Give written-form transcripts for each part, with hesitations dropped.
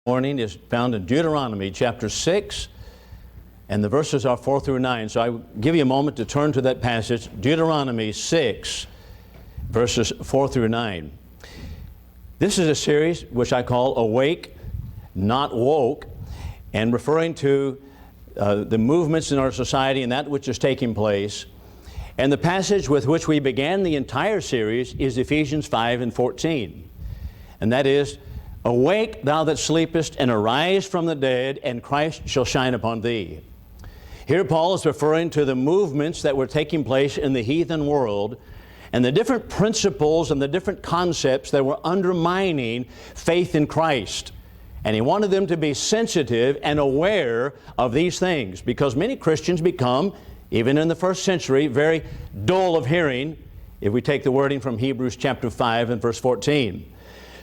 morning is found in Deuteronomy chapter 6, and the verses are 4 through 9. So I will give you a moment to turn to that passage, Deuteronomy 6, verses 4 through 9. This is a series which I call Awake, Not Woke, and referring to the movements in our society and that which is taking place. And the passage with which we began the entire series is Ephesians 5 and 14. And that is, Awake, thou that sleepest, and arise from the dead, and Christ shall shine upon thee. Here Paul is referring to the movements that were taking place in the heathen world and the different principles and the different concepts that were undermining faith in Christ. And he wanted them to be sensitive and aware of these things, because many Christians become, even in the first century, very dull of hearing, if we take the wording from Hebrews chapter 5 and verse 14.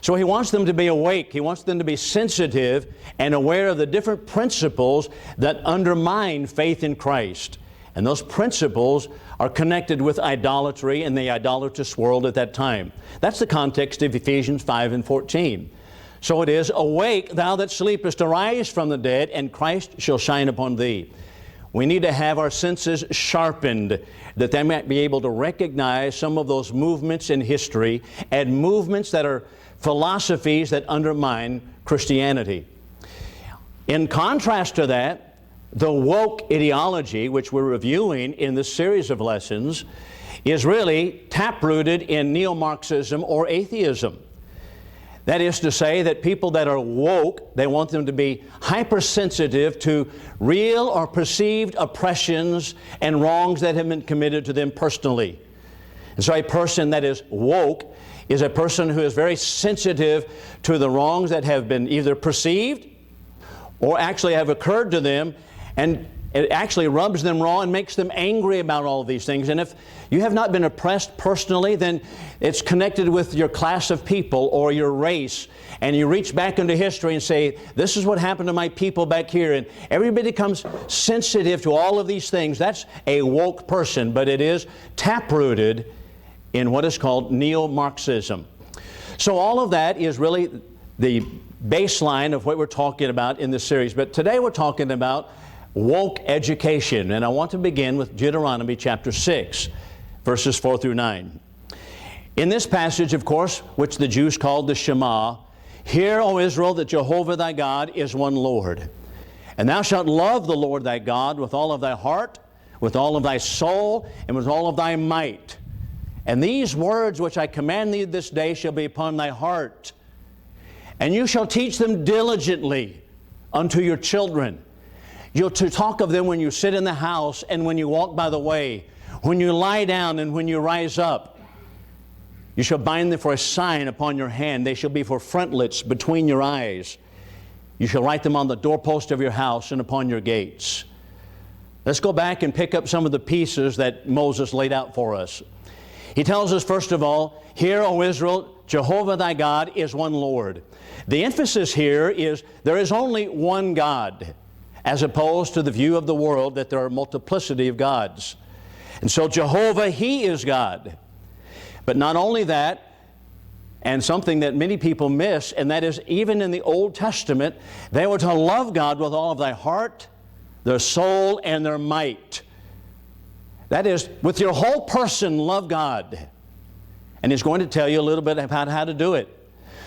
So he wants them to be awake. He wants them to be sensitive and aware of the different principles that undermine faith in Christ. And those principles are connected with idolatry and the idolatrous world at that time. That's the context of Ephesians 5 and 14. So it is, Awake, thou that sleepest, arise from the dead, and Christ shall shine upon thee. We need to have our senses sharpened, that they might be able to recognize some of those movements in history and movements that are philosophies that undermine Christianity. In contrast to that, the woke ideology, which we're reviewing in this series of lessons, is really taprooted in neo-Marxism or atheism. That is to say that people that are woke, they want them to be hypersensitive to real or perceived oppressions and wrongs that have been committed to them personally. And so a person that is woke is a person who is very sensitive to the wrongs that have been either perceived or actually have occurred to them, and it actually rubs them raw and makes them angry about all of these things. And if you have not been oppressed personally, then it's connected with your class of people or your race, and you reach back into history and say, this is what happened to my people back here, and everybody becomes sensitive to all of these things. That's a woke person, but it is taprooted in what is called neo-Marxism. So all of that is really the baseline of what we're talking about in this series. But today we're talking about woke education. And I want to begin with Deuteronomy chapter 6, verses 4 through 9. In this passage, of course, which the Jews called the Shema, Hear, O Israel, that Jehovah thy God is one Lord. And thou shalt love the Lord thy God with all of thy heart, with all of thy soul, and with all of thy might. And these words which I command thee this day shall be upon thy heart. And you shall teach them diligently unto your children. You'll to talk of them when you sit in the house and when you walk by the way, when you lie down and when you rise up. You shall bind them for a sign upon your hand. They shall be for frontlets between your eyes. You shall write them on the doorpost of your house and upon your gates. Let's go back and pick up some of the pieces that Moses laid out for us. He tells us, first of all, Hear, O Israel, Jehovah thy God is one Lord. The emphasis here is there is only one God, as opposed to the view of the world that there are a multiplicity of gods. And so Jehovah, He is God. But not only that, and something that many people miss, and that is even in the Old Testament, they were to love God with all of thy heart, their soul, and their might. That is, with your whole person, love God. And He's going to tell you a little bit about how to do it.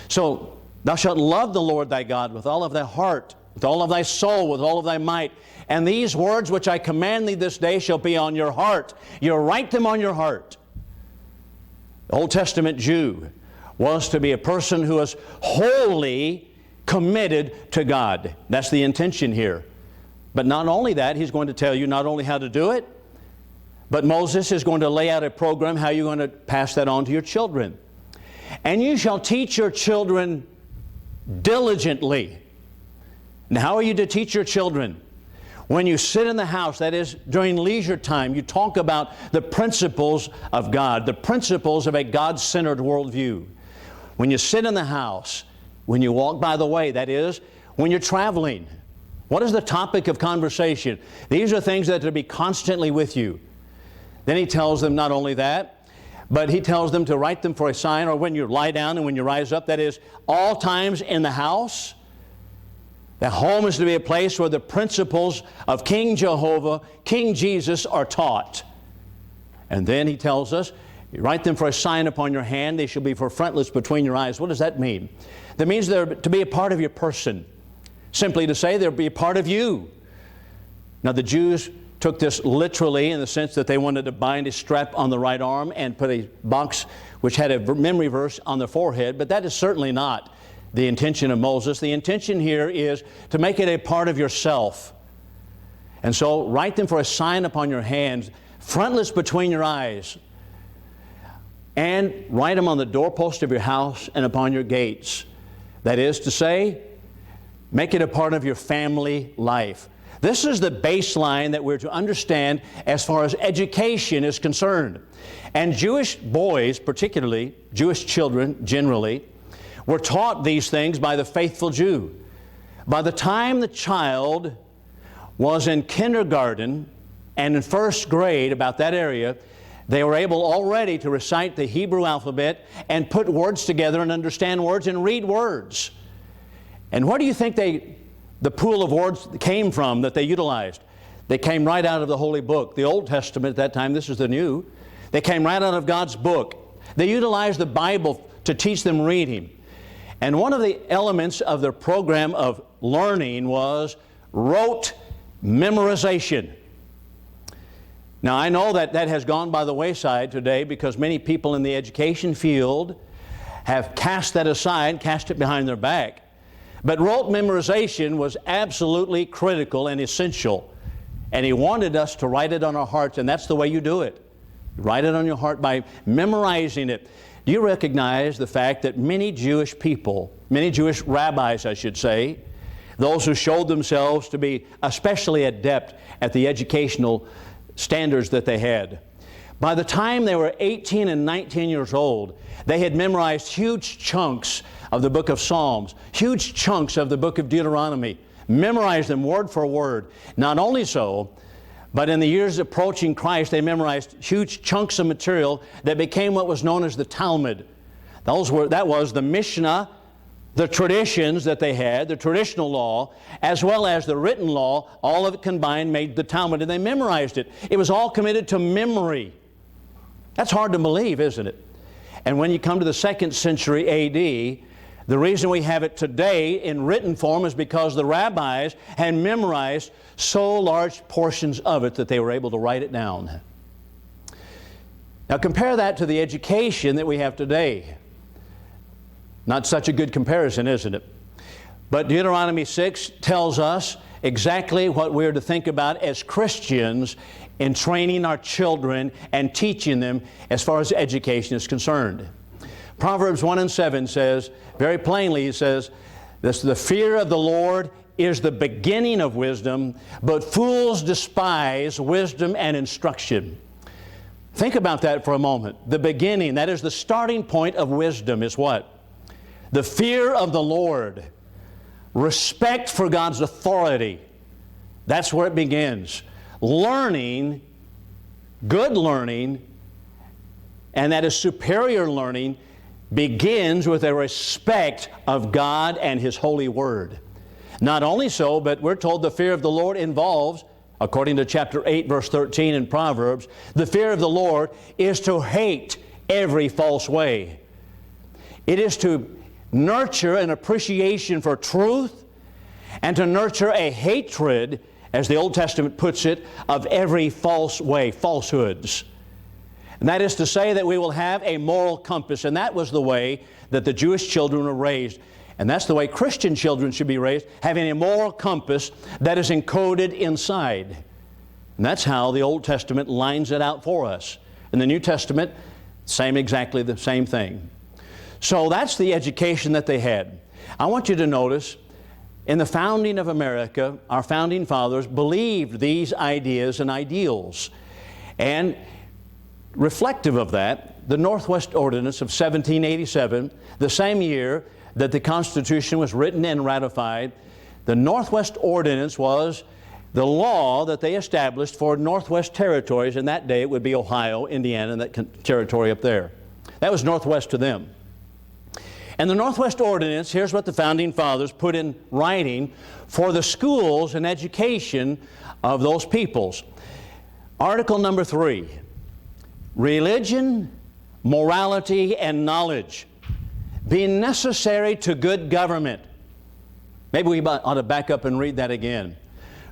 So, thou shalt love the Lord thy God with all of thy heart, with all of thy soul, with all of thy might. And these words which I command thee this day shall be on your heart. You'll write them on your heart. The Old Testament Jew was to be a person who was wholly committed to God. That's the intention here. But not only that, he's going to tell you not only how to do it, but Moses is going to lay out a program how you're going to pass that on to your children. And you shall teach your children diligently. Now, how are you to teach your children? When you sit in the house, that is, during leisure time, you talk about the principles of God, the principles of a God-centered worldview. When you sit in the house, when you walk by the way, that is, when you're traveling, what is the topic of conversation? These are things that are to be constantly with you. Then he tells them not only that, but he tells them to write them for a sign, or when you lie down and when you rise up, that is, all times in the house, The home is to be a place where the principles of King Jehovah, King Jesus are taught. And then he tells us, write them for a sign upon your hand. They shall be for frontlets between your eyes. What does that mean? That means they're to be a part of your person. Simply to say they'll be a part of you. Now the Jews took this literally in the sense that they wanted to bind a strap on the right arm and put a box which had a memory verse on the forehead, but that is certainly not the intention of Moses. The intention here is to make it a part of yourself. And so write them for a sign upon your hands, frontlets between your eyes, and write them on the doorpost of your house and upon your gates. That is to say, make it a part of your family life. This is the baseline that we're to understand as far as education is concerned. And Jewish boys, particularly, Jewish children generally, were taught these things by the faithful Jew. By the time the child was in kindergarten and in first grade, about that area, they were able already to recite the Hebrew alphabet and put words together and understand words and read words. And where do you think the pool of words came from that they utilized? They came right out of the Holy Book. The Old Testament at that time, this is the New. They came right out of God's book. They utilized the Bible to teach them reading. And one of the elements of their program of learning was rote memorization. Now I know that that has gone by the wayside today because many people in the education field have cast that aside, cast it behind their back. But rote memorization was absolutely critical and essential. And he wanted us to write it on our hearts, and that's the way you do it. Write it on your heart by memorizing it. Do you recognize the fact that many Jewish people, many Jewish rabbis, I should say, those who showed themselves to be especially adept at the educational standards that they had, by the time they were 18 and 19 years old, they had memorized huge chunks of the book of Psalms, huge chunks of the book of Deuteronomy, memorized them word for word. Not only so, but in the years approaching Christ, they memorized huge chunks of material that became what was known as the Talmud. That was the Mishnah, the traditions that they had, the traditional law, as well as the written law, all of it combined made the Talmud, and they memorized it. It was all committed to memory. That's hard to believe, isn't it? And when you come to the 2nd century A.D., the reason we have it today in written form is because the rabbis had memorized so large portions of it that they were able to write it down. Now compare that to the education that we have today. Not such a good comparison, isn't it? But Deuteronomy 6 tells us exactly what we're to think about as Christians in training our children and teaching them as far as education is concerned. Proverbs 1 and 7 says, very plainly, he says, the fear of the Lord is the beginning of wisdom, but fools despise wisdom and instruction. Think about that for a moment. The beginning, that is the starting point of wisdom, is what? The fear of the Lord. Respect for God's authority. That's where it begins. Learning, good learning, and that is superior learning, begins with a respect of God and His holy Word. Not only so, but we're told the fear of the Lord involves, according to chapter 8, verse 13 in Proverbs, the fear of the Lord is to hate every false way. It is to nurture an appreciation for truth and to nurture a hatred, as the Old Testament puts it, of every false way, falsehoods. And that is to say that we will have a moral compass, and that was the way that the Jewish children were raised. And that's the way Christian children should be raised, having a moral compass that is encoded inside. And that's how the Old Testament lines it out for us. In the New Testament, exactly the same thing. So that's the education that they had. I want you to notice, in the founding of America, our founding fathers believed these ideas and ideals. And reflective of that, the Northwest Ordinance of 1787, the same year that the Constitution was written and ratified, the Northwest Ordinance was the law that they established for Northwest territories. In that day, it would be Ohio, Indiana, and that territory up there. That was Northwest to them. And the Northwest Ordinance, here's what the Founding Fathers put in writing for the schools and education of those peoples. Article number 3, religion, morality, and knowledge being necessary to good government. Maybe we ought to back up and read that again.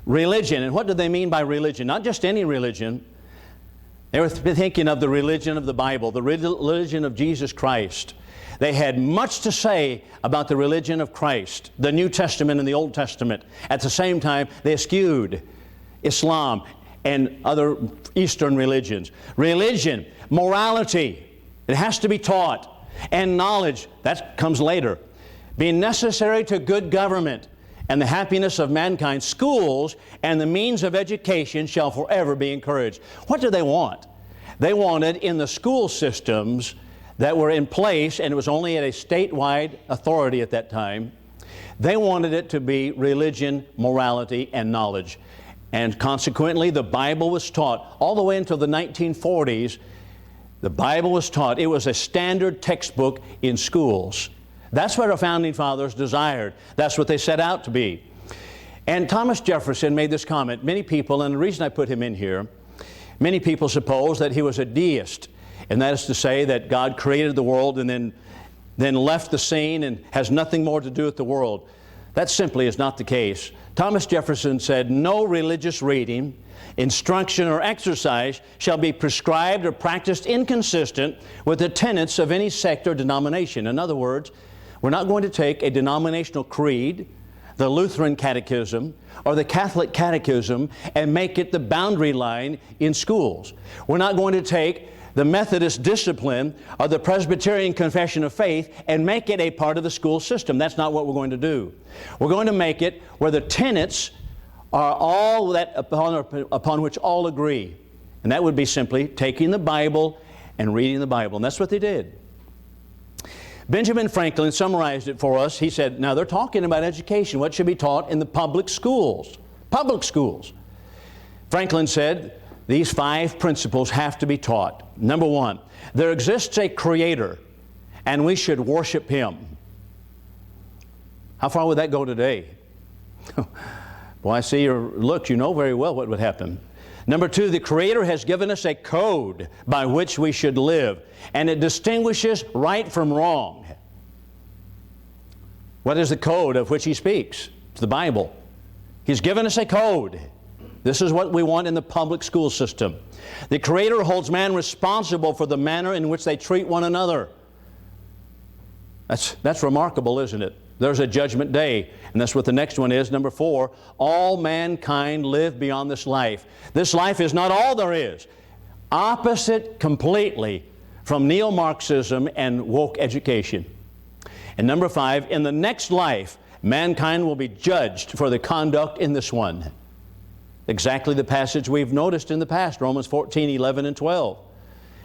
Religion, and what do they mean by religion? Not just any religion. They were thinking of the religion of the Bible, the religion of Jesus Christ. They had much to say about the religion of Christ, the New Testament and the Old Testament. At the same time, they eschewed Islam and other Eastern religions. Religion, morality, it has to be taught. And knowledge, that comes later. Being necessary to good government and the happiness of mankind, schools and the means of education shall forever be encouraged. What do they want? They wanted in the school systems that were in place, and it was only at a statewide authority at that time, they wanted it to be religion, morality, and knowledge. And consequently, the Bible was taught all the way until the 1940s. The Bible was taught. It was a standard textbook in schools. That's what our Founding Fathers desired. That's what they set out to be. And Thomas Jefferson made this comment. Many people, and the reason I put him in here, many people suppose that he was a deist. And that is to say that God created the world and then left the scene and has nothing more to do with the world. That simply is not the case. Thomas Jefferson said, no religious reading, instruction, or exercise shall be prescribed or practiced inconsistent with the tenets of any sect or denomination. In other words, we're not going to take a denominational creed, the Lutheran Catechism, or the Catholic Catechism, and make it the boundary line in schools. We're not going to take the Methodist discipline or the Presbyterian Confession of Faith and make it a part of the school system. That's not what we're going to do. We're going to make it where the tenets are all that upon which all agree. And that would be simply taking the Bible and reading the Bible. And that's what they did. Benjamin Franklin summarized it for us. He said, now they're talking about education. What should be taught in the public schools? Public schools. Franklin said, these 5 principles have to be taught. Number 1, there exists a Creator, and we should worship Him. How far would that go today? Well, I see your looks. You know very well what would happen. Number 2, the Creator has given us a code by which we should live, and it distinguishes right from wrong. What is the code of which He speaks? It's the Bible. He's given us a code. This is what we want in the public school system. The Creator holds man responsible for the manner in which they treat one another. That's remarkable, isn't it? There's a judgment day, and that's what the next one is. Number 4, all mankind live beyond this life. This life is not all there is. Opposite completely from neo-Marxism and woke education. And number 5, in the next life, mankind will be judged for the conduct in this one. Exactly the passage we've noticed in the past, Romans 14, 11, and 12.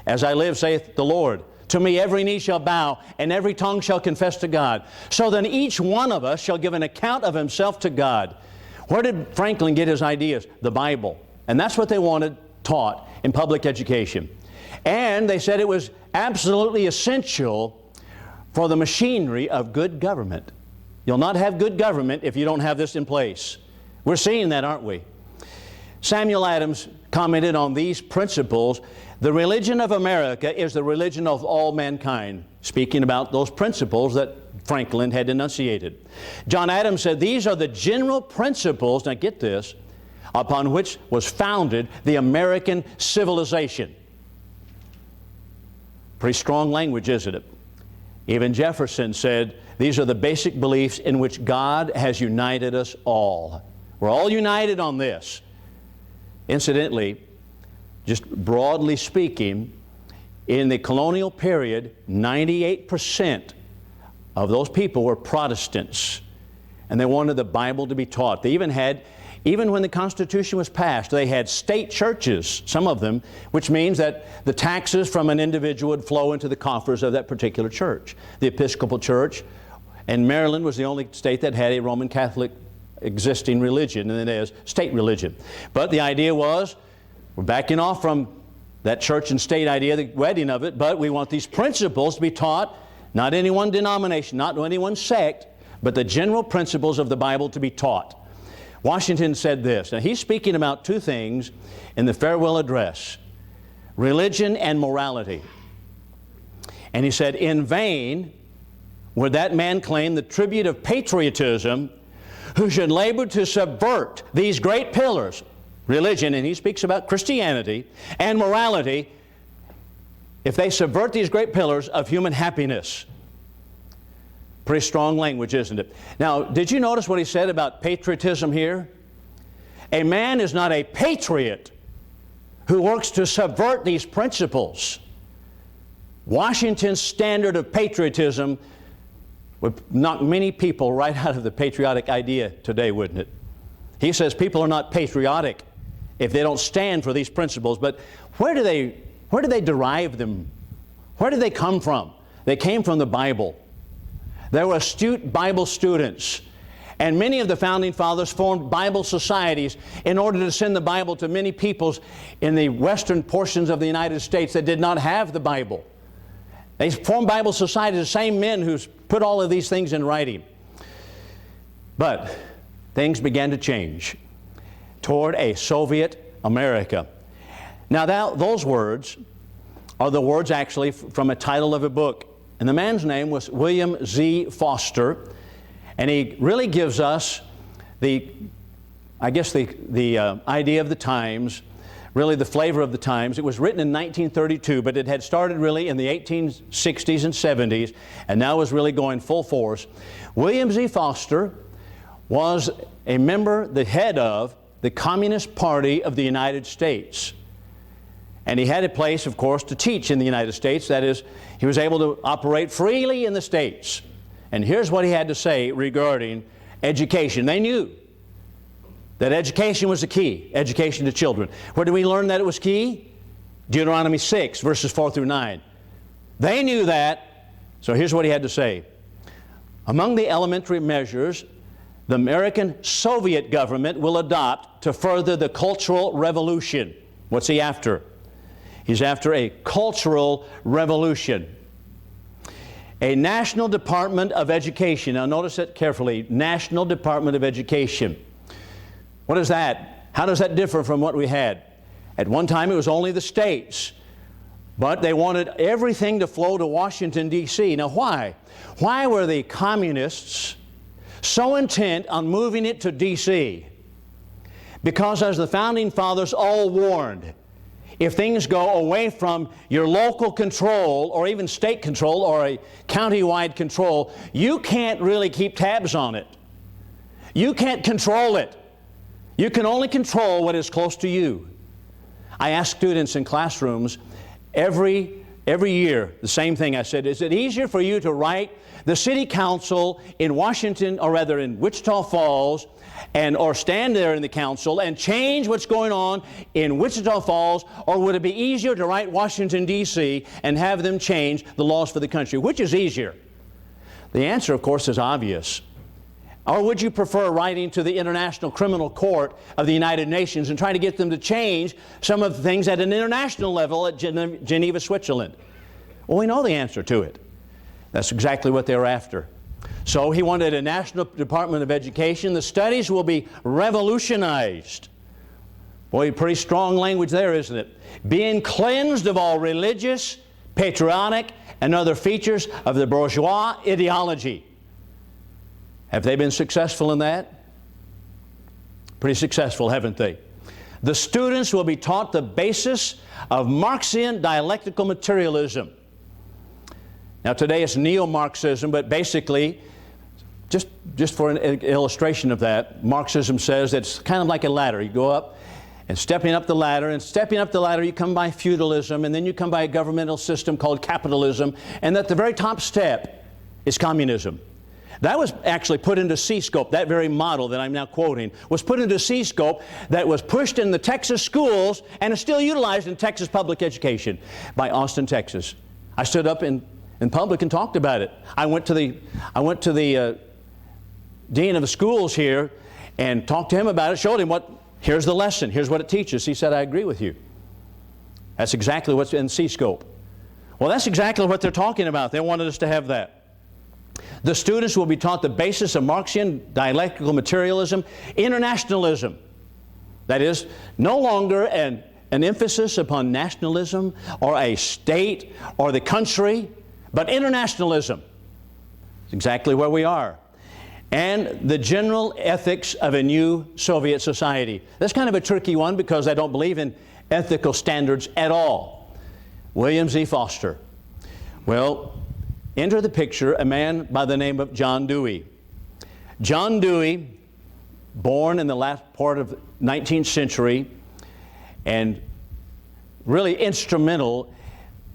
As I live, saith the Lord, to me every knee shall bow, and every tongue shall confess to God. So then each one of us shall give an account of himself to God. Where did Franklin get his ideas? The Bible. And that's what they wanted taught in public education. And they said it was absolutely essential for the machinery of good government. You'll not have good government if you don't have this in place. We're seeing that, aren't we? Samuel Adams commented on these principles. The religion of America is the religion of all mankind, speaking about those principles that Franklin had enunciated. John Adams said, these are the general principles, now get this, upon which was founded the American civilization. Pretty strong language, isn't it? Even Jefferson said, these are the basic beliefs in which God has united us all. We're all united on this. Incidentally, just broadly speaking, in the colonial period, 98% of those people were Protestants, and they wanted the Bible to be taught. They even when the Constitution was passed, they had state churches, some of them, which means that the taxes from an individual would flow into the coffers of that particular church. The Episcopal Church, and Maryland was the only state that had a Roman Catholic existing religion, and it is state religion. But the idea was, we're backing off from that church and state idea, the wedding of it, but we want these principles to be taught Not any one denomination, not any one sect, but the general principles of the Bible to be taught. Washington said this. Now, he's speaking about two things in the farewell address: religion and morality. And he said, in vain would that man claim the tribute of patriotism who should labor to subvert these great pillars, religion, and he speaks about Christianity, and morality, if they subvert these great pillars of human happiness. Pretty strong language, isn't it? Now, did you notice what he said about patriotism here? A man is not a patriot who works to subvert these principles. Washington's standard of patriotism would knock many people right out of the patriotic idea today, wouldn't it? He says people are not patriotic if they don't stand for these principles. But where do they derive them? Where did they come from? They came from the Bible. They were astute Bible students. And many of the Founding Fathers formed Bible societies in order to send the Bible to many peoples in the western portions of the United States that did not have the Bible. They formed Bible societies, the same men who put all of these things in writing. But things began to change toward a Soviet America. Now those words are the words actually from a title of a book. And the man's name was William Z. Foster. And he really gives us the idea of the times, really the flavor of the times. It was written in 1932, but it had started really in the 1860s and 70s, and now was really going full force. William Z. Foster was a member, the head of the Communist Party of the United States. And he had a place, of course, to teach in the United States. That is, he was able to operate freely in the States. And here's what he had to say regarding education. They knew that education was the key, education to children. Where do we learn that it was key? Deuteronomy 6, verses 4 through 9. They knew that, so here's what he had to say. Among the elementary measures the American Soviet government will adopt to further the cultural revolution. What's he after? He's after a cultural revolution. A National Department of Education. Now notice it carefully. National Department of Education. What is that? How does that differ from what we had? At one time it was only the states. But they wanted everything to flow to Washington, D.C. Now why? Why were the communists so intent on moving it to D.C.? Because as the Founding Fathers all warned, if things go away from your local control or even state control or a county-wide control, you can't really keep tabs on it. You can't control it. You can only control what is close to you. I ask students in classrooms every year the same thing. I said, is it easier for you to write the city council in Washington, or rather in Wichita Falls, or stand there in the council and change what's going on in Wichita Falls, or would it be easier to write Washington, D.C. and have them change the laws for the country? Which is easier? The answer, of course, is obvious. Or would you prefer writing to the International Criminal Court of the United Nations and trying to get them to change some of the things at an international level at Geneva, Switzerland? Well, we know the answer to it. That's exactly what they were after. So he wanted a National Department of Education. The studies will be revolutionized. Boy, pretty strong language there, isn't it? Being cleansed of all religious, patriotic, and other features of the bourgeois ideology. Have they been successful in that? Pretty successful, haven't they? The students will be taught the basis of Marxian dialectical materialism. Now today it's neo-Marxism, but basically, just for an illustration of that, Marxism says it's kind of like a ladder. You go up, and stepping up the ladder you come by feudalism, and then you come by a governmental system called capitalism, and at the very top step is communism. That was actually put into C-scope. That very model that I'm now quoting was put into C-scope, that was pushed in the Texas schools and is still utilized in Texas public education by Austin, Texas. I stood up in public and talked about it. I went to the dean of the schools here and talked to him about it, showed him here's the lesson, here's what it teaches. He said, I agree with you. That's exactly what's in C-scope. Well, that's exactly what they're talking about. They wanted us to have that. The students will be taught the basis of Marxian dialectical materialism, internationalism. That is, no longer an emphasis upon nationalism or a state or the country, but internationalism. It's exactly where we are. And the general ethics of a new Soviet society. That's kind of a tricky one because I don't believe in ethical standards at all. William Z. Foster. Well, enter the picture a man by the name of John Dewey. John Dewey, born in the last part of the 19th century and really instrumental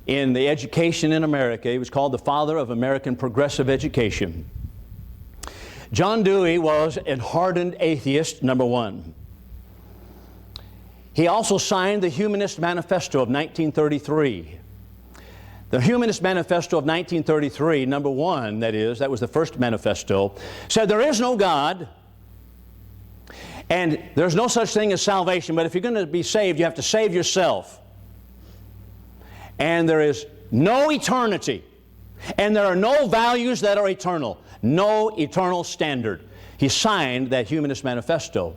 in the education in America. He was called the father of American progressive education. John Dewey was an hardened atheist, number one. He also signed the Humanist Manifesto of 1933. The Humanist Manifesto of 1933, number one, that was the first manifesto, said there is no God and there's no such thing as salvation, but if you're going to be saved, you have to save yourself. And there is no eternity, and there are no values that are eternal, no eternal standard. He signed that Humanist Manifesto.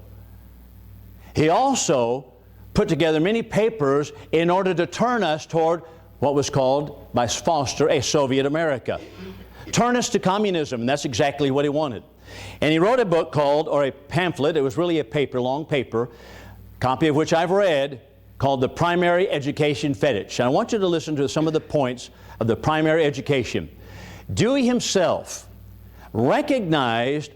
He also put together many papers in order to turn us toward what was called by Foster a Soviet America. Turn us to communism, and that's exactly what he wanted. And he wrote a book called, or a pamphlet, it was really a paper, long paper, copy of which I've read, called The Primary Education Fetish. And I want you to listen to some of the points of the primary education. Dewey himself recognized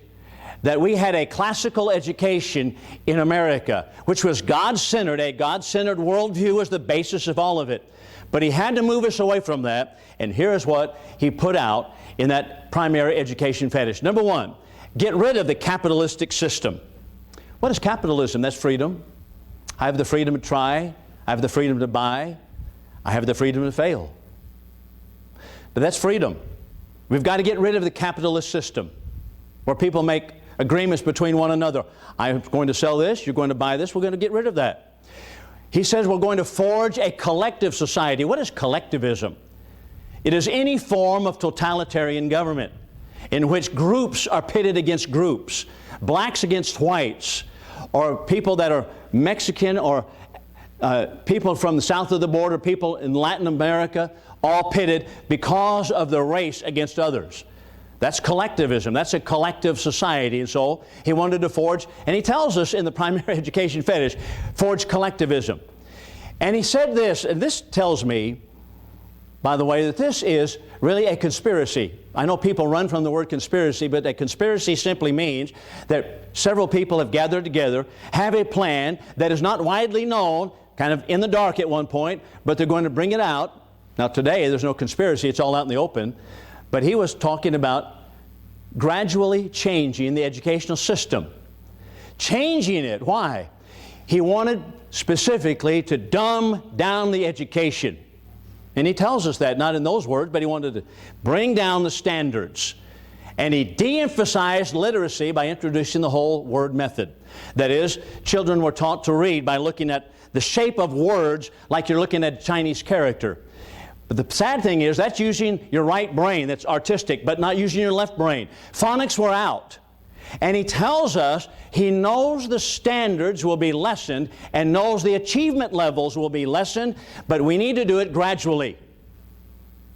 that we had a classical education in America, which was God-centered. A God-centered worldview was the basis of all of it. But he had to move us away from that, and here's what he put out in that primary education fetish. Number one, get rid of the capitalistic system. What is capitalism? That's freedom. I have the freedom to try. I have the freedom to buy. I have the freedom to fail. But that's freedom. We've got to get rid of the capitalist system where people make agreements between one another. I'm going to sell this, you're going to buy this, we're going to get rid of that. He says we're going to forge a collective society. What is collectivism? It is any form of totalitarian government in which groups are pitted against groups, blacks against whites, or people that are Mexican, or people from the south of the border, people in Latin America, all pitted because of their race against others. That's collectivism. That's a collective society. And so he wanted to forge, and he tells us in the primary education fetish, forge collectivism. And he said this, and this tells me, by the way, that this is really a conspiracy. I know people run from the word conspiracy, but a conspiracy simply means that several people have gathered together, have a plan that is not widely known, kind of in the dark at one point, but they're going to bring it out. Now today there's no conspiracy, it's all out in the open. But he was talking about gradually changing the educational system. Changing it. Why? He wanted specifically to dumb down the education. And he tells us that, not in those words, but he wanted to bring down the standards. And he de-emphasized literacy by introducing the whole word method. That is, children were taught to read by looking at the shape of words like you're looking at a Chinese character. But the sad thing is that's using your right brain, that's artistic, but not using your left brain. Phonics were out. And he tells us he knows the standards will be lessened and knows the achievement levels will be lessened, but we need to do it gradually.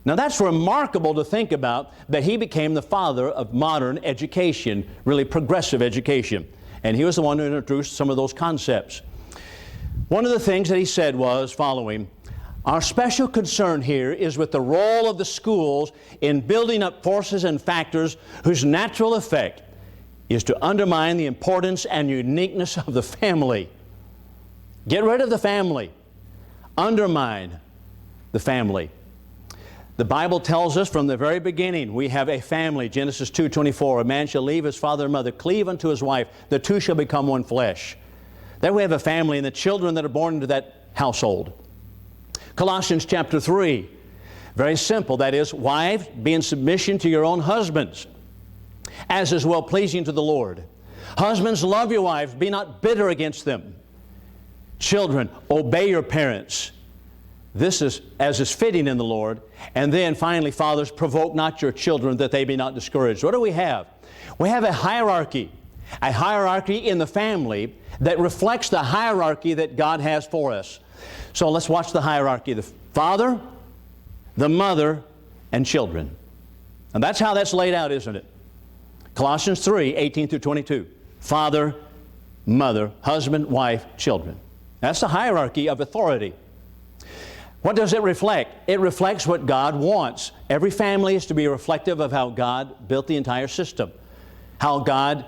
Now that's remarkable to think about, that he became the father of modern education, really progressive education. And he was the one who introduced some of those concepts. One of the things that he said was following: our special concern here is with the role of the schools in building up forces and factors whose natural effect is to undermine the importance and uniqueness of the family. Get rid of the family. Undermine the family. The Bible tells us from the very beginning we have a family. Genesis 2:24, a man shall leave his father and mother, cleave unto his wife, the two shall become one flesh. There we have a family and the children that are born into that household. Colossians chapter 3, very simple, that is, wives, be in submission to your own husbands, as is well pleasing to the Lord. Husbands, love your wives, be not bitter against them. Children, obey your parents. This is as is fitting in the Lord. And then finally, fathers, provoke not your children that they be not discouraged. What do we have? We have a hierarchy in the family that reflects the hierarchy that God has for us. So let's watch the hierarchy. The father, the mother, and children. And that's how that's laid out, isn't it? Colossians 3, 18 through 22. Father, mother, husband, wife, children. That's the hierarchy of authority. What does it reflect? It reflects what God wants. Every family is to be reflective of how God built the entire system, how God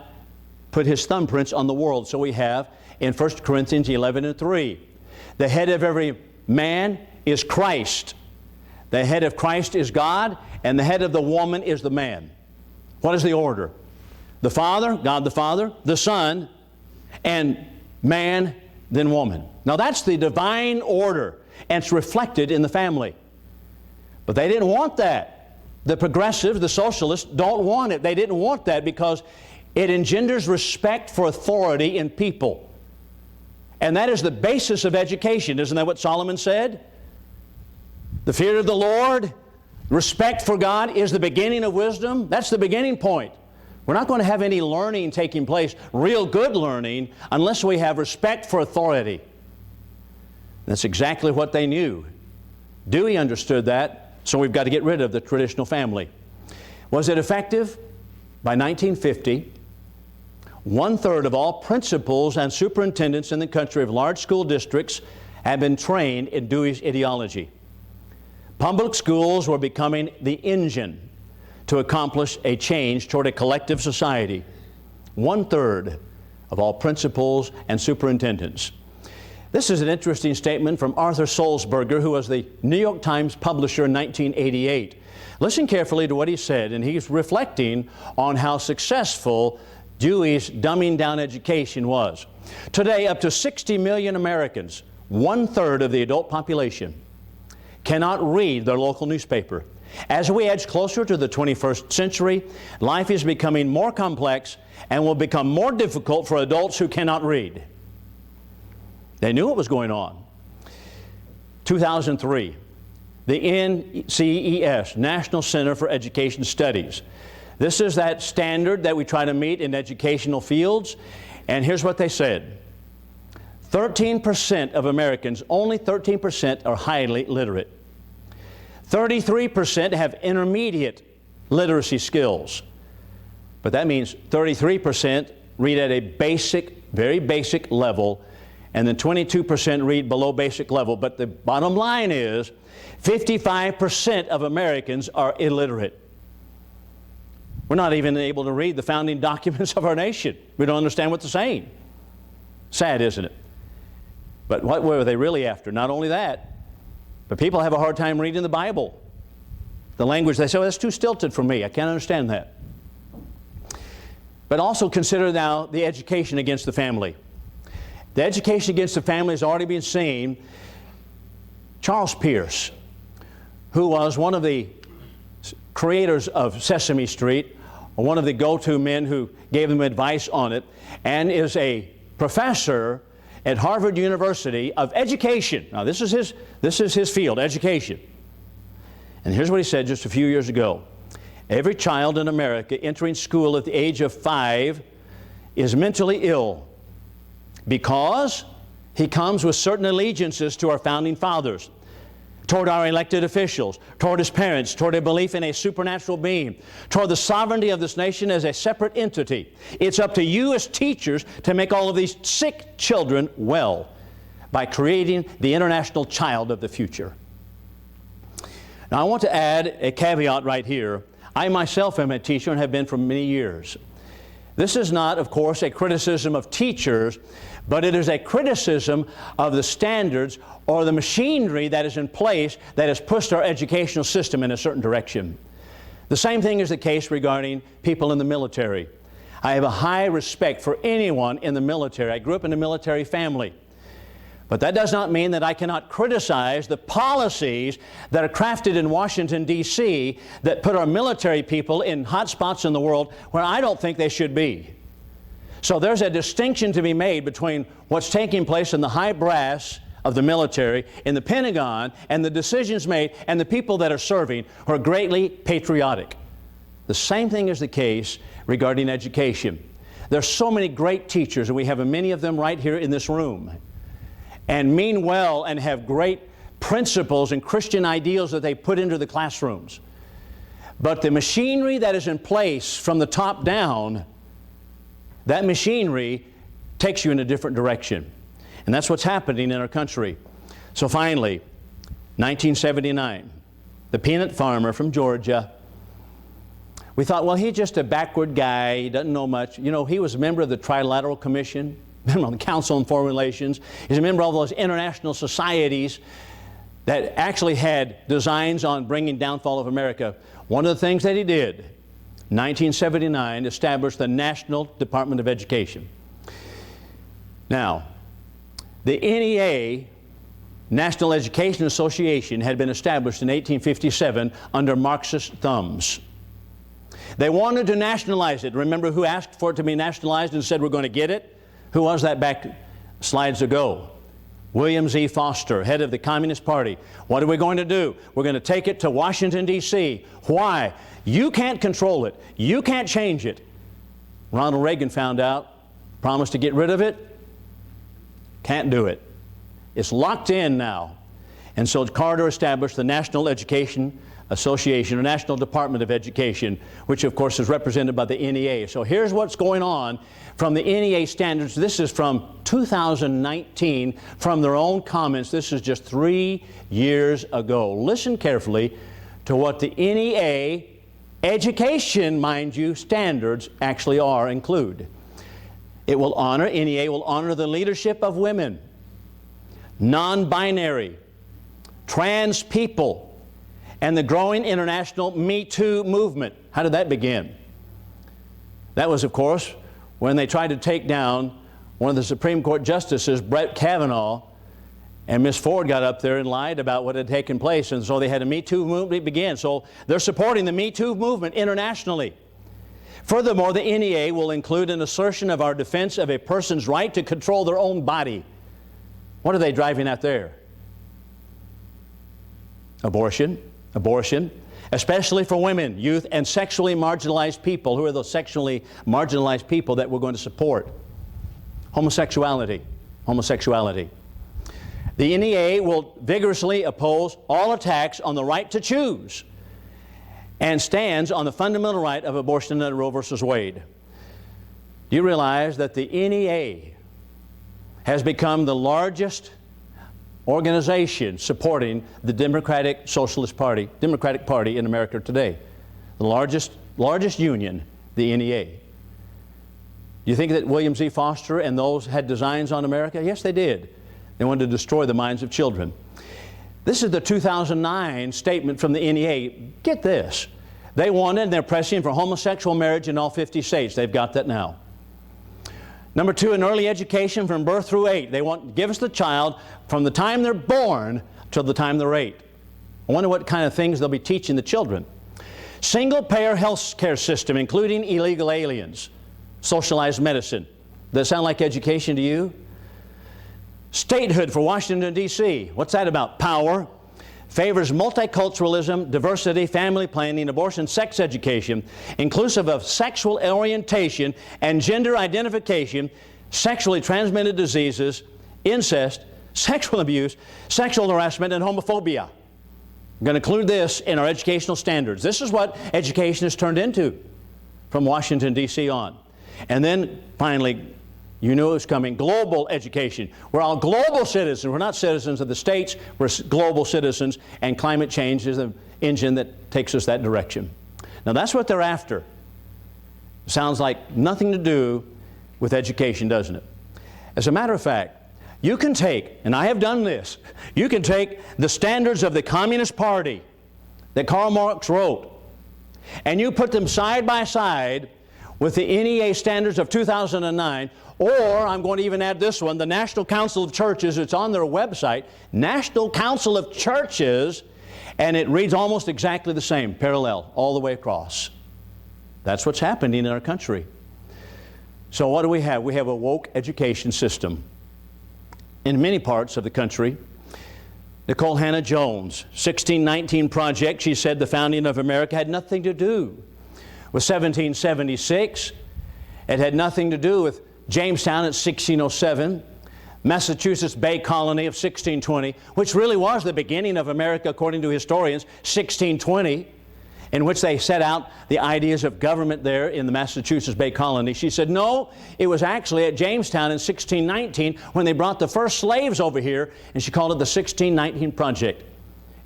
put His thumbprints on the world. So we have in 1 Corinthians 11 and 3, the head of every man is Christ. The head of Christ is God, and the head of the woman is the man. What is the order? The Father, God the Father, the Son, and man, then woman. Now that's the divine order, and it's reflected in the family. But they didn't want that. The progressives, the socialists, don't want it. They didn't want that because it engenders respect for authority in people. And that is the basis of education. Isn't that what Solomon said? The fear of the Lord, respect for God is the beginning of wisdom. That's the beginning point. We're not going to have any learning taking place, real good learning, unless we have respect for authority. That's exactly what they knew. Dewey understood that, so we've got to get rid of the traditional family. Was it effective? By 1950, 1/3 of all principals and superintendents in the country of large school districts had been trained in Dewey's ideology. Public schools were becoming the engine to accomplish a change toward a collective society. 1/3 of all principals and superintendents. This is an interesting statement from Arthur Sulzberger, who was the New York Times publisher in 1988. Listen carefully to what he said, and he's reflecting on how successful Dewey's dumbing down education was. Today, up to 60 million Americans, 1/3 of the adult population, cannot read their local newspaper. As we edge closer to the 21st century, life is becoming more complex and will become more difficult for adults who cannot read. They knew what was going on. 2003, the NCES, National Center for Education Studies. This is that standard that we try to meet in educational fields, and here's what they said. 13% of Americans, only 13% are highly literate. 33% have intermediate literacy skills. But that means 33% read at a basic, very basic level, and then 22% read below basic level. But the bottom line is 55% of Americans are illiterate. We're not even able to read the founding documents of our nation. We don't understand what they're saying. Sad, isn't it? But what were they really after? Not only that, but people have a hard time reading the Bible. The language, they say, oh, that's too stilted for me. I can't understand that. But also consider now the education against the family. The education against the family has already been seen. Charles Pierce, who was one of the creators of Sesame Street, or one of the go-to men who gave them advice on it, and is a professor at Harvard University of education. Now this is his field, education. And here's what he said just a few years ago. Every child in America entering school at the age of 5 is mentally ill because he comes with certain allegiances to our founding fathers, toward our elected officials, toward his parents, toward a belief in a supernatural being, toward the sovereignty of this nation as a separate entity. It's up to you as teachers to make all of these sick children well by creating the international child of the future. Now I want to add a caveat right here. I myself am a teacher and have been for many years. This is not, of course, a criticism of teachers, but it is a criticism of the standards or the machinery that is in place that has pushed our educational system in a certain direction. The same thing is the case regarding people in the military. I have a high respect for anyone in the military. I grew up in a military family. But that does not mean that I cannot criticize the policies that are crafted in Washington, D.C. that put our military people in hot spots in the world where I don't think they should be. So there's a distinction to be made between what's taking place in the high brass of the military, in the Pentagon, and the decisions made, and the people that are serving are greatly patriotic. The same thing is the case regarding education. There are so many great teachers, and we have many of them right here in this room, and mean well and have great principles and Christian ideals that they put into the classrooms. But the machinery that is in place from the top down, that machinery takes you in a different direction. And that's what's happening in our country. So finally, 1979, the peanut farmer from Georgia, we thought, well, he's just a backward guy, he doesn't know much. You know, he was a member of the Trilateral Commission, member of the Council on Foreign Relations. He's a member of those international societies that actually had designs on bringing downfall of America. One of the things that he did, 1979, established the National Department of Education. Now, the NEA, National Education Association, had been established in 1857 under Marxist thumbs. They wanted to nationalize it. Remember who asked for it to be nationalized and said we're going to get it? Who was that back slides ago? William Z. Foster, head of the Communist Party. What are we going to do? We're going to take it to Washington, D.C. Why? You can't control it. You can't change it. Ronald Reagan found out, promised to get rid of it. Can't do it. It's locked in now. And so Carter established the National Education Association, or National Department of Education, which of course is represented by the NEA. So here's what's going on from the NEA standards. This is from 2019, from their own comments. This is just 3 years ago. Listen carefully to what the NEA education, mind you, standards actually include. It will honor, NEA will honor the leadership of women, non-binary, trans people, and the growing international Me Too movement. How did that begin? That was, of course, when they tried to take down one of the Supreme Court justices, Brett Kavanaugh, and Miss Ford got up there and lied about what had taken place, and so they had a Me Too movement begin. So they're supporting the Me Too movement internationally. Furthermore, the NEA will include an assertion of our defense of a person's right to control their own body. What are they driving at there? Abortion, especially for women, youth, and sexually marginalized people. Who are those sexually marginalized people that we're going to support? Homosexuality. The NEA will vigorously oppose all attacks on the right to choose and stands on the fundamental right of abortion under Roe v. Wade. Do you realize that the NEA has become the largest organization supporting the Democratic Party in America today? The largest union, the NEA. Do you think that William Z. Foster and those had designs on America? Yes, they did. They wanted to destroy the minds of children. This is the 2009 statement from the NEA. Get this. They wanted, and they're pressing for homosexual marriage in all 50 states. They've got that now. Number 2, in early education from birth through 8. They want to give us the child from the time they're born till the time they're 8. I wonder what kind of things they'll be teaching the children. Single-payer health care system, including illegal aliens. Socialized medicine. Does that sound like education to you? Statehood for Washington, D.C. What's that about? Power. Favors multiculturalism, diversity, family planning, abortion, sex education, inclusive of sexual orientation and gender identification, sexually transmitted diseases, incest, sexual abuse, sexual harassment, and homophobia. I'm going to include this in our educational standards. This is what education has turned into from Washington, D.C. on. And then finally, you knew it was coming, global education. We're all global citizens. We're not citizens of the states. We're global citizens, and climate change is the engine that takes us that direction. Now that's what they're after. Sounds like nothing to do with education, doesn't it? As a matter of fact, you can take, and I have done this, you can take the standards of the Communist Party that Karl Marx wrote, and you put them side by side with the NEA standards of 2009, or I'm going to even add this one, the National Council of Churches. It's on their website, National Council of Churches, and it reads almost exactly the same, parallel, all the way across. That's what's happening in our country. So what do we have? We have a woke education system. in many parts of the country. Nicole Hannah Jones, 1619 Project, she said the founding of America had nothing to do with 1776. It had nothing to do with Jamestown at 1607, Massachusetts Bay Colony of 1620, which really was the beginning of America according to historians, 1620, in which they set out the ideas of government there in the Massachusetts Bay Colony. She said, no, it was actually at Jamestown in 1619 when they brought the first slaves over here, and she called it the 1619 Project.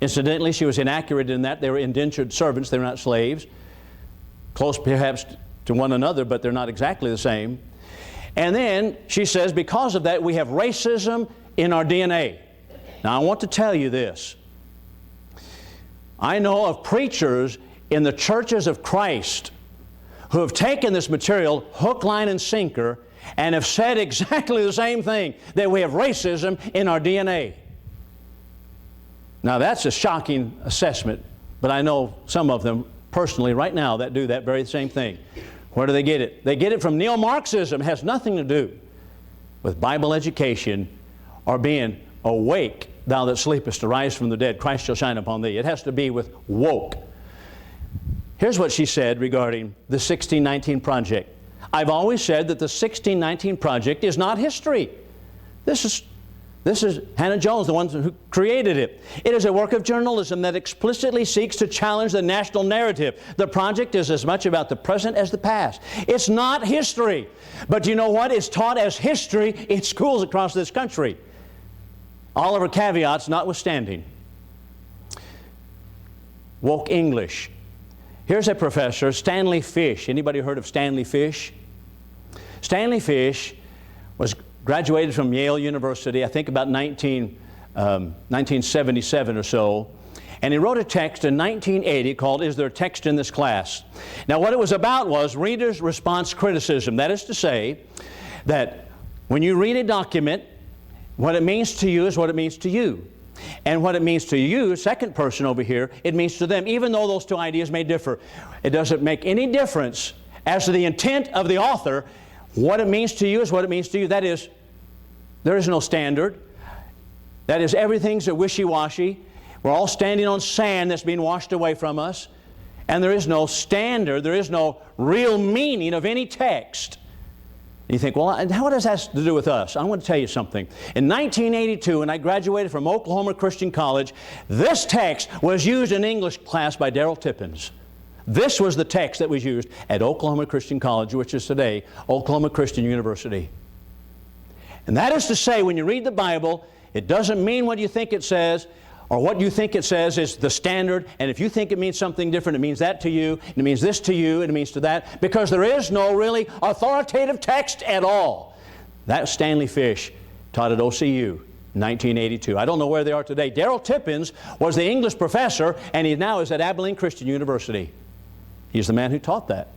Incidentally, she was inaccurate in that they were indentured servants, they were not slaves. Close perhaps to one another, but they're not exactly the same. And then she says, because of that, we have racism in our DNA. Now, I want to tell you this. I know of preachers in the churches of Christ who have taken this material hook, line, and sinker and have said exactly the same thing, that we have racism in our DNA. Now, that's a shocking assessment, but I know some of them personally right now that do that very same thing. Where do they get it? They get it from neo-Marxism. It has nothing to do with Bible education or being awake, thou that sleepest, arise from the dead, Christ shall shine upon thee. It has to be with woke. Here's what she said regarding the 1619 Project. I've always said that the 1619 Project is not history. This is Hannah Jones, the one who created it. It is a work of journalism that explicitly seeks to challenge the national narrative. The project is as much about the present as the past. It's not history. But you know what? It's taught as history in schools across this country. All of her caveats notwithstanding. Woke English. Here's a professor, Stanley Fish. Anybody heard of Stanley Fish? Stanley Fish was graduated from Yale University, I think about 1977 or so. And he wrote a text in 1980 called, Is There a Text in This Class? Now what it was about was reader's response criticism. That is to say that when you read a document, what it means to you is what it means to you. And what it means to you, second person over here, it means to them, even though those two ideas may differ. It doesn't make any difference as to the intent of the author. What it means to you is what it means to you. That is, there is no standard. That is, everything's a wishy-washy. We're all standing on sand that's being washed away from us. And there is no standard. There is no real meaning of any text. You think, well, what does that have to do with us? I want to tell you something. In 1982, when I graduated from Oklahoma Christian College, this text was used in English class by Darrell Tippins. This was the text that was used at Oklahoma Christian College, which is today Oklahoma Christian University. And that is to say, when you read the Bible, it doesn't mean what you think it says, or what you think it says is the standard, and if you think it means something different, it means that to you, and it means this to you, and it means to that, because there is no really authoritative text at all. That Stanley Fish taught at OCU in 1982. I don't know where they are today. Darrell Tippins was the English professor, and he now is at Abilene Christian University. He's the man who taught that.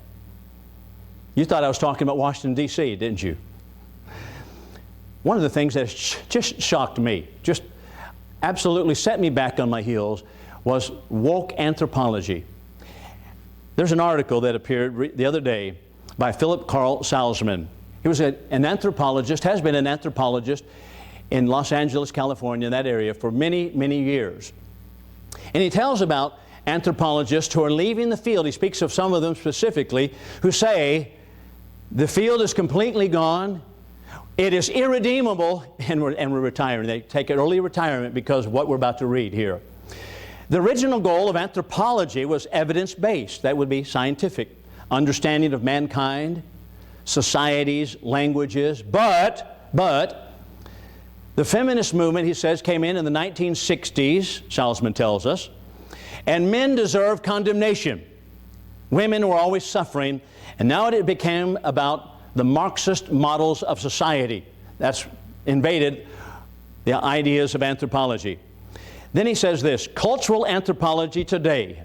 You thought I was talking about Washington, D.C., didn't you? One of the things that just shocked me, just absolutely set me back on my heels, was woke anthropology. There's an article that appeared the other day by Philip Carl Salzman. He was an anthropologist, has been an anthropologist in Los Angeles, California, in that area for many, many years. And he tells about anthropologists who are leaving the field. He speaks of some of them specifically who say, the field is completely gone. It is irredeemable, and we're retiring. They take an early retirement because of what we're about to read here. The original goal of anthropology was evidence-based. That would be scientific, understanding of mankind, societies, languages. But the feminist movement, he says, came in the 1960s, Salzman tells us, and men deserve condemnation. Women were always suffering, and now it became about the Marxist models of society. That's invaded the ideas of anthropology. Then he says this, cultural anthropology today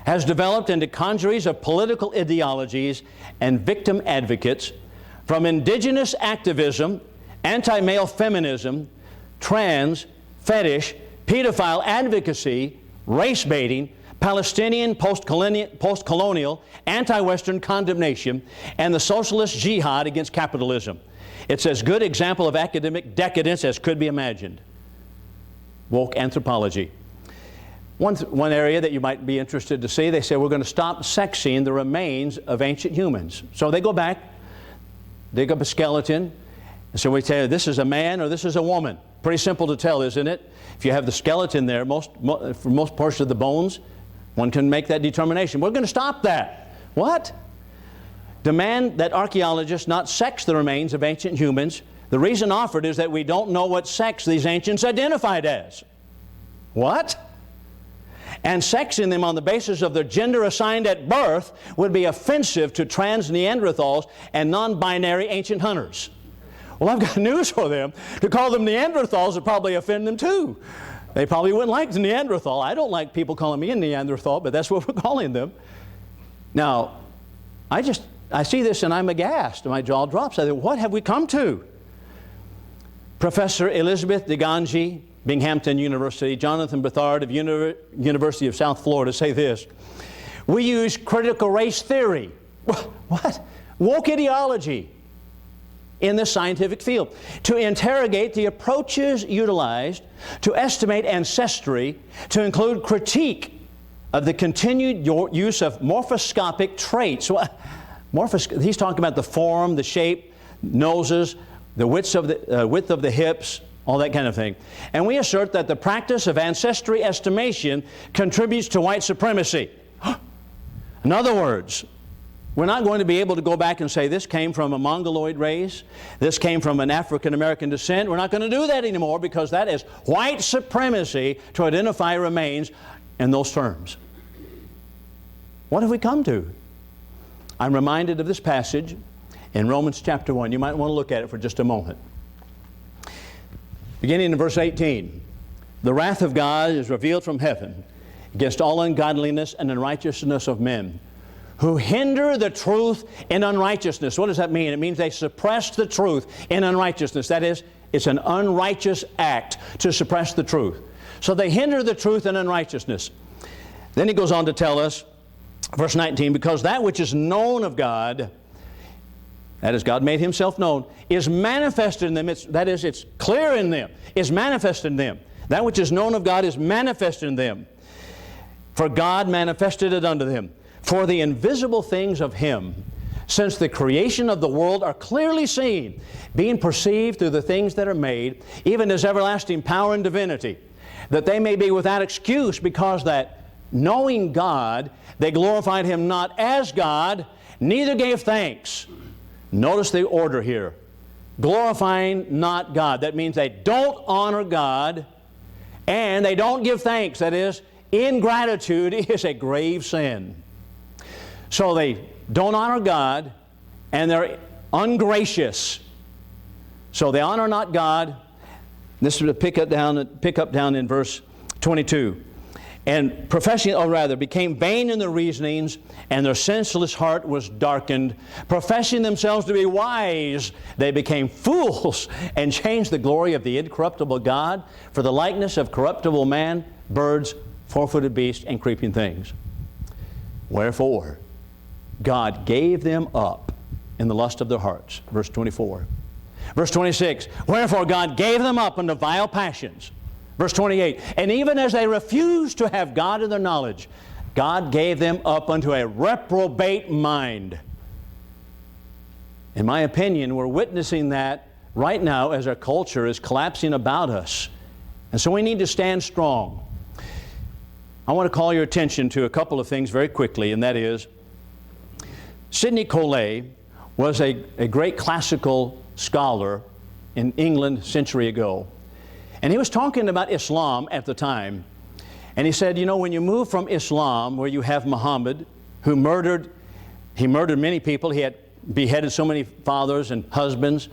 has developed into congeries of political ideologies and victim advocates, from indigenous activism, anti-male feminism, trans, fetish, pedophile advocacy, race baiting, Palestinian post-colonial, anti-Western condemnation, and the socialist jihad against capitalism. It's as good example of academic decadence as could be imagined. Woke anthropology. One area that you might be interested to see, they say we're going to stop sexing the remains of ancient humans. So they go back, dig up a skeleton, and so we tell you this is a man or this is a woman. Pretty simple to tell, isn't it? If you have the skeleton there, for most portions of the bones, one can make that determination. We're going to stop that. What? Demand that archaeologists not sex the remains of ancient humans. The reason offered is that we don't know what sex these ancients identified as. What? And sexing them on the basis of their gender assigned at birth would be offensive to trans Neanderthals and non-binary ancient hunters. Well, I've got news for them. To call them Neanderthals would probably offend them too. They probably wouldn't like the Neanderthal. I don't like people calling me a Neanderthal, but that's what we're calling them. Now, I see this and I'm aghast. My jaw drops. I think, what have we come to? Professor Elizabeth de Ganji, Binghamton University, Jonathan Bethard of University of South Florida say this: we use critical race theory. What? Woke ideology in the scientific field to interrogate the approaches utilized to estimate ancestry, to include critique of the continued use of morphoscopic traits. He's talking about the form, the shape, noses, the width of the hips, all that kind of thing. And we assert that the practice of ancestry estimation contributes to white supremacy. In other words, we're not going to be able to go back and say this came from a Mongoloid race, this came from an African American descent. We're not going to do that anymore because that is white supremacy to identify remains in those terms. What have we come to? I'm reminded of this passage in Romans chapter 1. You might want to look at it for just a moment. Beginning in verse 18, the wrath of God is revealed from heaven against all ungodliness and unrighteousness of men, who hinder the truth in unrighteousness. What does that mean? It means they suppress the truth in unrighteousness. That is, it's an unrighteous act to suppress the truth. So they hinder the truth in unrighteousness. Then he goes on to tell us, verse 19, because that which is known of God, that is, God made Himself known, is manifested in them. That is, it's clear in them, is manifested in them. That which is known of God is manifested in them. For God manifested it unto them. For the invisible things of Him, since the creation of the world, are clearly seen, being perceived through the things that are made, even His everlasting power and divinity, that they may be without excuse, because that, knowing God, they glorified Him not as God, neither gave thanks. Notice the order here. Glorifying not God. That means they don't honor God, and they don't give thanks. That is, ingratitude is a grave sin. So they don't honor God, and they're ungracious. So they honor not God. This is to pick up down in verse 22. And professing, or rather, became vain in their reasonings, and their senseless heart was darkened. Professing themselves to be wise, they became fools, and changed the glory of the incorruptible God for the likeness of corruptible man, birds, four-footed beasts, and creeping things. Wherefore, God gave them up in the lust of their hearts. Verse 24. Verse 26. Wherefore God gave them up unto vile passions. Verse 28. And even as they refused to have God in their knowledge, God gave them up unto a reprobate mind. In my opinion, we're witnessing that right now as our culture is collapsing about us. And so we need to stand strong. I want to call your attention to a couple of things very quickly, and that is, Sidney Collet was a great classical scholar in England a century ago. And he was talking about Islam at the time. And he said, you know, when you move from Islam, where you have Muhammad, who murdered many people. He had beheaded so many fathers and husbands.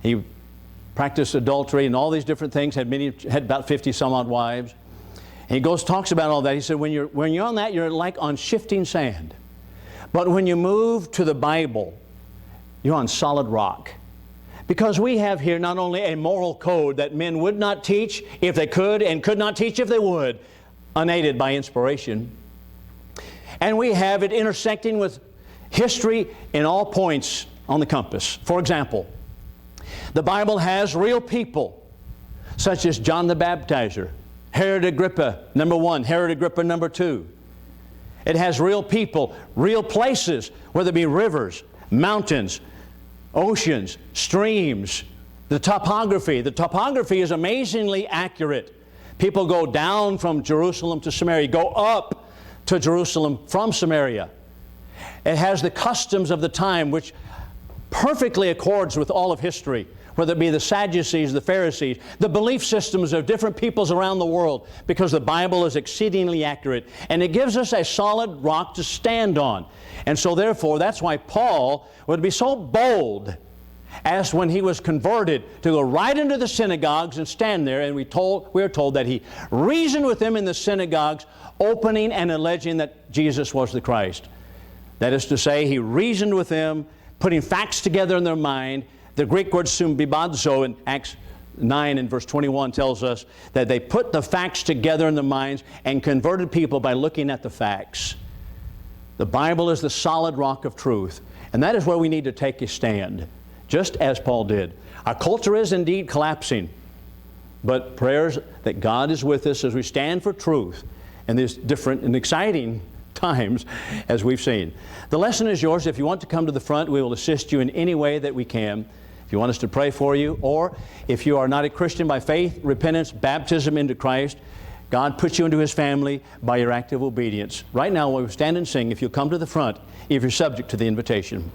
He practiced adultery and all these different things, had about 50 some odd wives. And he talks about all that. He said, when you're on that, you're like on shifting sand. But when you move to the Bible, you're on solid rock. Because we have here not only a moral code that men would not teach if they could, and could not teach if they would, unaided by inspiration, And we have it intersecting with history in all points on the compass. For example, the Bible has real people, such as John the Baptizer, Herod Agrippa, number 1, Herod Agrippa, number 2. It has real people, real places, whether it be rivers, mountains, oceans, streams, the topography. The topography is amazingly accurate. People go down from Jerusalem to Samaria, go up to Jerusalem from Samaria. It has the customs of the time, which perfectly accords with all of history, whether it be the Sadducees, the Pharisees, the belief systems of different peoples around the world, because the Bible is exceedingly accurate, and it gives us a solid rock to stand on. And so therefore, that's why Paul would be so bold as when he was converted to go right into the synagogues and stand there, and we are told that he reasoned with them in the synagogues, opening and alleging that Jesus was the Christ. That is to say, he reasoned with them, putting facts together in their mind. The Greek word sumbibadzo in Acts 9 and verse 21 tells us that they put the facts together in their minds and converted people by looking at the facts. The Bible is the solid rock of truth, and that is where we need to take a stand, just as Paul did. Our culture is indeed collapsing, but prayers that God is with us as we stand for truth in these different and exciting times as we've seen. The lesson is yours. If you want to come to the front, we will assist you in any way that we can. If you want us to pray for you, or if you are not a Christian by faith, repentance, baptism into Christ, God puts you into His family by your active obedience. Right now, while we stand and sing, if you'll come to the front, if you're subject to the invitation.